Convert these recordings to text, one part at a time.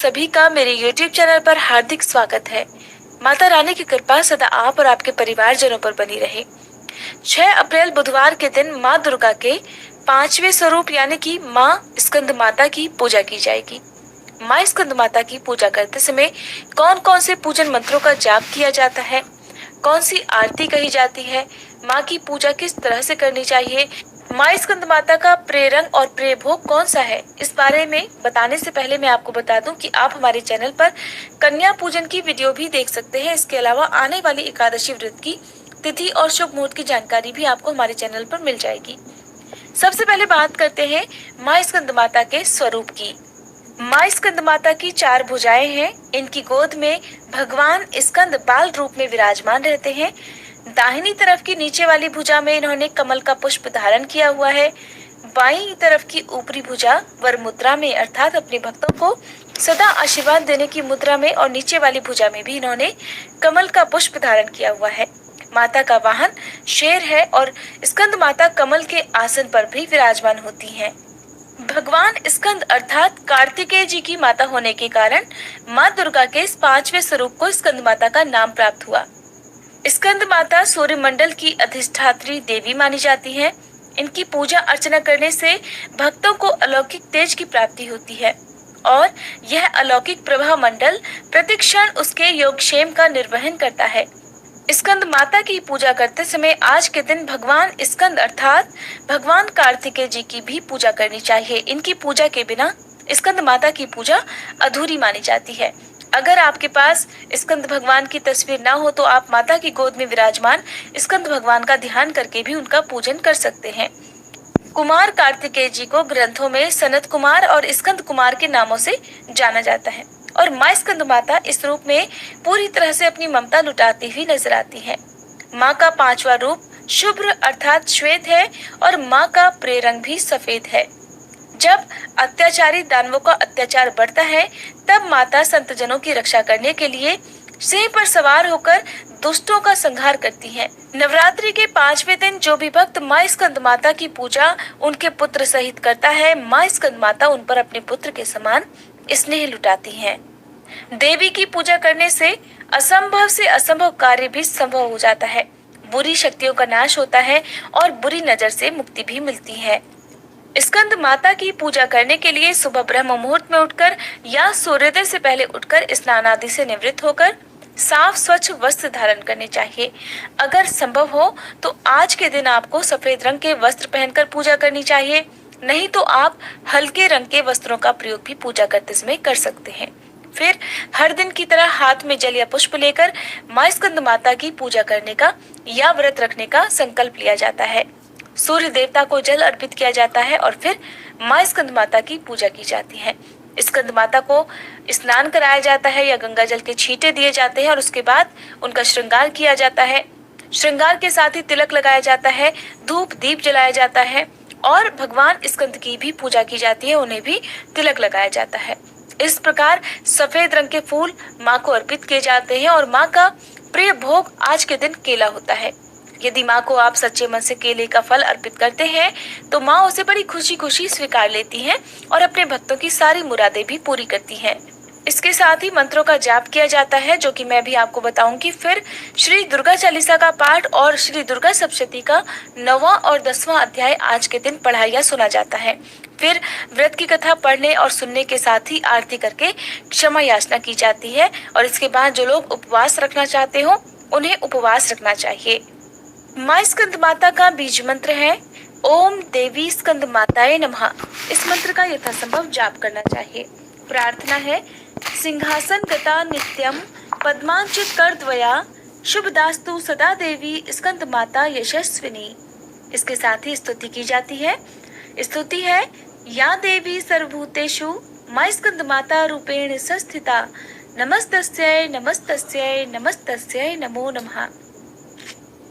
सभी का मेरे YouTube चैनल पर हार्दिक स्वागत है। माता रानी की कृपा सदा आप और आपके परिवारजनों पर बनी रहे। 6 अप्रैल बुधवार के दिन माँ दुर्गा के 5वें स्वरूप यानी कि माँ स्कंद माता की पूजा की जाएगी। माँ स्कंद माता की पूजा करते समय कौन कौन से पूजन मंत्रों का जाप किया जाता है, कौन सी आरती कही जाती है, माँ की पूजा किस तरह से करनी चाहिए, माँ स्कंद माता का प्रिय रंग और प्रिय भोग कौन सा है, इस बारे में बताने से पहले मैं आपको बता दूं कि आप हमारे चैनल पर कन्या पूजन की वीडियो भी देख सकते हैं। इसके अलावा आने वाली एकादशी व्रत की तिथि और शुभ मुहूर्त की जानकारी भी आपको हमारे चैनल पर मिल जाएगी। सबसे पहले बात करते हैं माँ स्कंद माता के स्वरूप की। माँ स्कंद माता की 4 भुजाएं हैं। इनकी गोद में भगवान स्कंद बाल रूप में विराजमान रहते हैं। दाहिनी तरफ की नीचे वाली भुजा में इन्होंने कमल का पुष्प धारण किया हुआ है। बाईं तरफ की ऊपरी भुजा वर मुद्रा में अर्थात अपने भक्तों को सदा आशीर्वाद देने की मुद्रा में, और नीचे वाली भुजा में भी इन्होंने कमल का पुष्प धारण किया हुआ है। माता का वाहन शेर है और स्कंद माता कमल के आसन पर भी विराजमान होती हैं। भगवान स्कंद अर्थात कार्तिकेय जी की माता होने के कारण माँ दुर्गा के इस 5वें स्वरूप को स्कंद माता का नाम प्राप्त हुआ। स्कंद माता सूर्य मंडल की अधिष्ठात्री देवी मानी जाती है। इनकी पूजा अर्चना करने से भक्तों को अलौकिक तेज की प्राप्ति होती है और यह अलौकिक प्रभा मंडल प्रतिक्षण उसके योगक्षेम का निर्वहन करता है। स्कंद माता की पूजा करते समय आज के दिन भगवान स्कंद अर्थात भगवान कार्तिकेय जी की भी पूजा करनी चाहिए। इनकी पूजा के बिना स्कंद माता की पूजा अधूरी मानी जाती है। अगर आपके पास स्कंद भगवान की तस्वीर ना हो तो आप माता की गोद में विराजमान स्कंद भगवान का ध्यान करके भी उनका पूजन कर सकते हैं। कुमार कार्तिकेय जी को ग्रंथों में सनत कुमार और स्कंद कुमार के नामों से जाना जाता है और माँ स्कंद माता इस रूप में पूरी तरह से अपनी ममता लुटाती हुई नजर आती है। माँ का 5वां रूप शुभ्र अर्थात श्वेत है और माँ का प्रिय रंग भी सफेद है। जब अत्याचारी दानवों का अत्याचार बढ़ता है तब माता संतजनों की रक्षा करने के लिए सिंह पर सवार होकर दुष्टों का संहार करती हैं। नवरात्रि के 5वें दिन जो भी भक्त माँ स्कंद माता की पूजा उनके पुत्र सहित करता है, माँ स्कंद माता उन पर अपने पुत्र के समान स्नेह लुटाती हैं। देवी की पूजा करने से असंभव से असंभव कार्य भी संभव हो जाता है। बुरी शक्तियों का नाश होता है और बुरी नजर से मुक्ति भी मिलती है। स्कंद माता की पूजा करने के लिए सुबह ब्रह्म मुहूर्त में उठकर या सूर्योदय से पहले उठकर स्नान आदि से निवृत्त होकर साफ स्वच्छ वस्त्र धारण करने चाहिए। अगर संभव हो तो आज के दिन आपको सफेद रंग के वस्त्र पहनकर पूजा करनी चाहिए, नहीं तो आप हल्के रंग के वस्त्रों का प्रयोग भी पूजा करते समय कर सकते हैं। फिर हर दिन की तरह हाथ में जल या पुष्प लेकर माँ स्कंद माता की पूजा करने का या व्रत रखने का संकल्प लिया जाता है। सूर्य देवता को जल अर्पित किया जाता है और फिर माँ स्कंद माता की पूजा की जाती है। स्कंद माता को स्नान कराया जाता है या गंगा जल के छींटे दिए जाते हैं और उसके बाद उनका श्रृंगार किया जाता है। श्रृंगार के साथ ही तिलक लगाया जाता है, धूप दीप जलाया जाता है और भगवान स्कंद की भी पूजा की जाती है, उन्हें भी तिलक लगाया जाता है। इस प्रकार सफेद रंग के फूल माँ को अर्पित किए जाते हैं और माँ का प्रिय भोग आज के दिन केला होता है। यदि माँ को आप सच्चे मन से केले का फल अर्पित करते हैं तो माँ उसे बड़ी खुशी खुशी स्वीकार लेती हैं और अपने भक्तों की सारी मुरादें भी पूरी करती हैं। इसके साथ ही मंत्रों का जाप किया जाता है जो कि मैं भी आपको बताऊंगी। फिर श्री दुर्गा चालीसा का पाठ और श्री दुर्गा सप्तशती का 9वां और 10वां अध्याय आज के दिन पढ़ा या सुना जाता है। फिर व्रत की कथा पढ़ने और सुनने के साथ ही आरती करके क्षमा याचना की जाती है और इसके बाद जो लोग उपवास रखना चाहते हो उन्हें उपवास रखना चाहिए। माँ स्कंद माता का बीज मंत्र है ओम देवी स्कंद माताए नमः। इस मंत्र का यथासंभव जाप करना चाहिए। प्रार्थना है सिंहासन गता नित्यम पद्मांचित कर द्वया शुभदास्तु सदा देवी स्कंद माता यशस्विनी। इसके साथ ही स्तुति की जाती है। स्तुति है या देवी सर्वभूतेषु माँ स्कंद माता रूपेण संस्थिता नमस्तस्यै नमस्तस्यै नमस्तस्यै नमो नमः।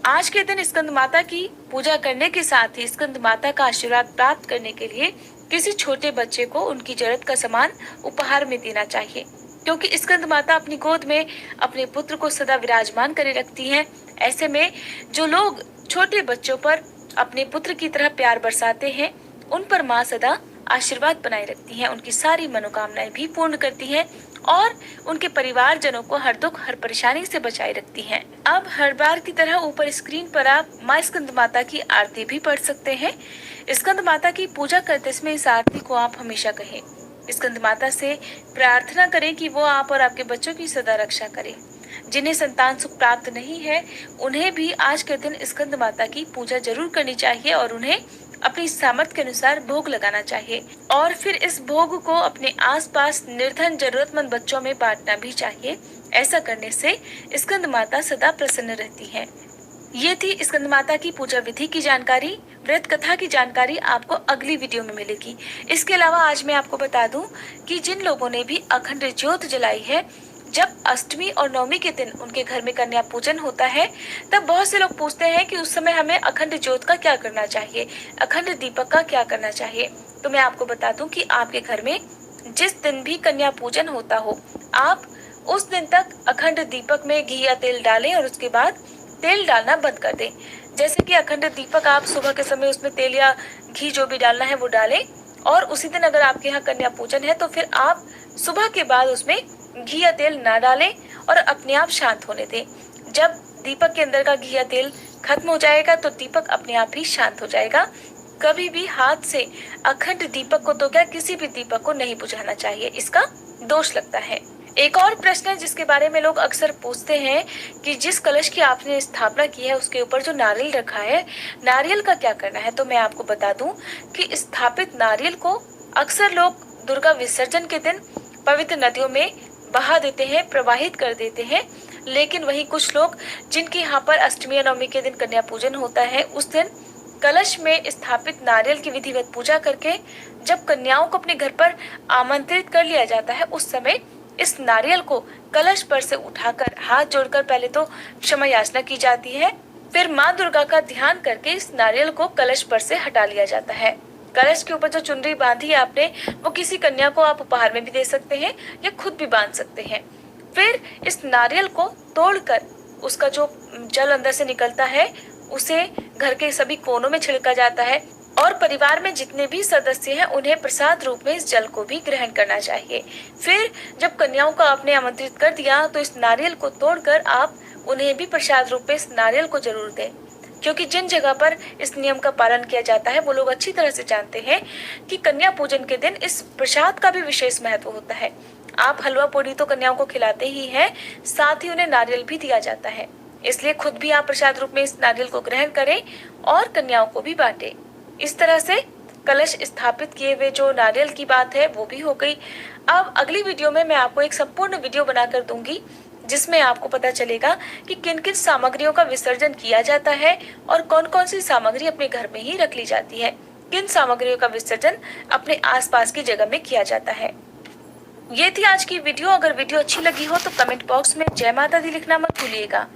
आज के दिन स्कंद माता की पूजा करने के साथ ही स्कंद माता का आशीर्वाद प्राप्त करने के लिए किसी छोटे बच्चे को उनकी जरूरत का सामान उपहार में देना चाहिए, क्योंकि स्कंद माता अपनी गोद में अपने पुत्र को सदा विराजमान करे रखती हैं। ऐसे में जो लोग छोटे बच्चों पर अपने पुत्र की तरह प्यार बरसाते हैं उन पर माँ सदा आशीर्वाद बनाए रखती हैं, उनकी सारी मनोकामनाएं भी पूर्ण करती हैं और उनके परिवारजनों को हर दुख हर परेशानी से बचाए रखती हैं। अब हर बार की तरह ऊपर स्क्रीन पर आप माँ स्कंद माता की आरती भी पढ़ सकते हैं। स्कंद माता की पूजा करते समय इस आरती को आप हमेशा कहें। स्कंद माता से प्रार्थना करें कि वो आप और आपके बच्चों की सदा रक्षा करें। जिन्हें संतान सुख प्राप्त नहीं है, उन्हें भी आज के दिन स्कंद माता की पूजा जरूर करनी चाहिए और उन्हें अपनी सामर्थ्य के अनुसार भोग लगाना चाहिए और फिर इस भोग को अपने आसपास निर्धन जरूरतमंद बच्चों में बांटना भी चाहिए। ऐसा करने से स्कंद माता सदा प्रसन्न रहती हैं। ये थी स्कंद माता की पूजा विधि की जानकारी। व्रत कथा की जानकारी आपको अगली वीडियो में मिलेगी। इसके अलावा आज मैं आपको बता दूं कि जिन लोगों ने भी अखंड ज्योत जलाई है, जब अष्टमी और नवमी के दिन उनके घर में कन्या पूजन होता है, तब बहुत से लोग पूछते हैं कि उस समय हमें अखंड ज्योत का क्या करना चाहिए, अखंड दीपक का क्या करना चाहिए। तो मैं आपको बता दूं कि आपके घर में जिस दिन भी कन्या पूजन होता हो, आप उस दिन तक अखंड दीपक में घी या तेल डालें और उसके बाद तेल डालना बंद कर दें। जैसे कि अखंड दीपक आप सुबह के समय उसमें तेल या घी जो भी डालना है वो डालें और उसी दिन अगर आपके यहाँ कन्या पूजन है तो फिर आप सुबह के बाद उसमें घी या तेल ना डालें और अपने आप शांत होने दें। जब दीपक के अंदर का घी या तेल खत्म हो जाएगा तो दीपक अपने आप ही शांत हो जाएगा। कभी भी हाथ से अखंड दीपक को तो क्या किसी भी दीपक को नहीं बुझाना चाहिए, इसका दोष लगता है। एक और प्रश्न है जिसके बारे में लोग अक्सर पूछते हैं कि जिस कलश की आपने स्थापना की है उसके ऊपर जो नारियल रखा है, नारियल का क्या करना है। तो मैं आपको बता दूं कि स्थापित नारियल को अक्सर लोग दुर्गा विसर्जन के दिन पवित्र नदियों में बहा देते हैं, प्रवाहित कर देते हैं। लेकिन वहीं कुछ लोग जिनके यहाँ पर अष्टमी या नवमी के दिन कन्या पूजन होता है, उस दिन कलश में स्थापित नारियल की विधिवत पूजा करके जब कन्याओं को अपने घर पर आमंत्रित कर लिया जाता है, उस समय इस नारियल को कलश पर से उठाकर हाथ जोड़कर पहले तो क्षमा याचना की जाती है, फिर माँ दुर्गा का ध्यान करके इस नारियल को कलश पर से हटा लिया जाता है। कलश के ऊपर जो चुनरी बांधी है आपने, वो किसी कन्या को आप उपहार में भी दे सकते हैं या खुद भी बांध सकते हैं। फिर इस नारियल को तोड़कर उसका जो जल अंदर से निकलता है उसे घर के सभी कोनों में छिड़का जाता है और परिवार में जितने भी सदस्य हैं उन्हें प्रसाद रूप में इस जल को भी ग्रहण करना चाहिए। फिर जब कन्याओं को आपने आमंत्रित कर दिया तो इस नारियल को तोड़कर आप उन्हें भी प्रसाद रूप में इस नारियल को जरूर दें, क्योंकि जिन जगह पर इस नियम का पालन किया जाता है वो लोग अच्छी तरह से जानते हैं कि कन्या पूजन के दिन इस प्रसाद का भी विशेष महत्व होता है। आप हलवा पूड़ी तो कन्याओं को खिलाते ही हैं, साथ ही उन्हें नारियल भी दिया जाता है। इसलिए खुद भी आप प्रसाद रूप में इस नारियल को ग्रहण करें और कन्याओं को भी बांटें। इस तरह से कलश स्थापित किए हुए जो नारियल की बात है वो भी हो गई। अब अगली वीडियो में मैं आपको एक संपूर्ण वीडियो बनाकर दूंगी जिसमें आपको पता चलेगा कि किन किन सामग्रियों का विसर्जन किया जाता है और कौन कौन सी सामग्री अपने घर में ही रख ली जाती है, किन सामग्रियों का विसर्जन अपने आसपास की जगह में किया जाता है। ये थी आज की वीडियो। अगर वीडियो अच्छी लगी हो तो कमेंट बॉक्स में जय माता दी लिखना मत भूलिएगा।